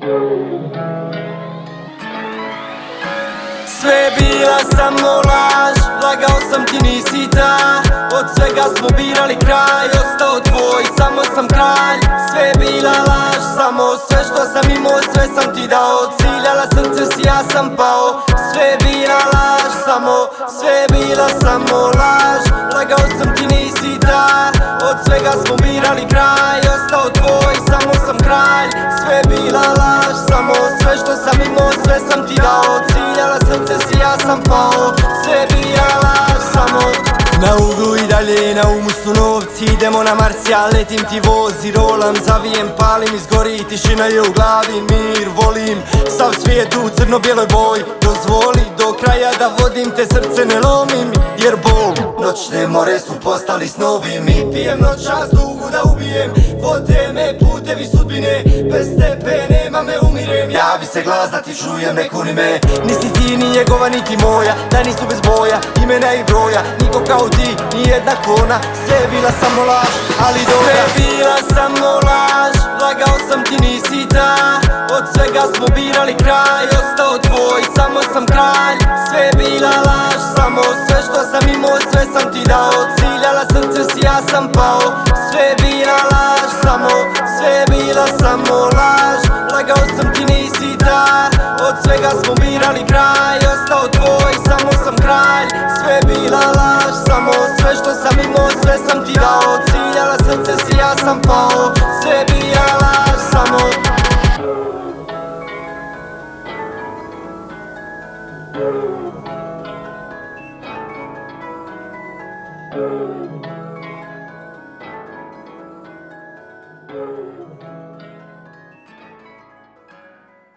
Sve je bila samo laž, lagao sam ti nisi ta. Od svega smo birali kraj, ostao tvoj, samo sam kralj. Sve je bila laž, samo sve što sam imao, sve sam ti dao. Ciljala srce si, ja sam pao. Sve je bila laž, sve je bila samo laž. Lagao sam ti nisi ta. Od svega smo birali kraj, ostao tvoj, samo sam kralj. Sve je bila laž, samo sve što sam imao, sve sam ti dao. Ciljala srce si, ja sam pao. Sve je bila laž, samo na uglu i dalje, na umu su novci. Idemo na Mars, ja letim, ti vozi, rolam, zavijem, palim, izgori. Tišina je u glavi, mir, volim sav svijet u crno-bijeloj boji. Dozvoli do kraja da vodim te, srce ne lomim, jer bol noćne more su postali snovi. Mi pijem noćas tugu da ubijem, vode me putevi sudbine. Bez tebe nema me, umirem. Javi se glas da ti čujem, ne kuni me. Nisi ti ni njegova niti moja, da nisu bez boja, imena i broja. Niko kao ti, nijedna kona. Sve je bila samo laž, ali dobra. Sve je bila samo laž, lagao sam ti nisi ta. Od svega smo birali kraj, ostao tvoj, samo sam kralj. Sve je bila laž, samo sve što sam imao, sve sam ti dao. Ciljala srce si, ja sam pao. Sve je bila laž, sve je bila samo laž. Lagao sam ti nisi ta. Od svega smo birali kraj, ostao tvoj, samo sam kralj. Sve je bila laž, samo sve što sam imao, sve sam ti dao. Ciljala srce si, ja sam pao. Sve je bila laž, samo Thank you.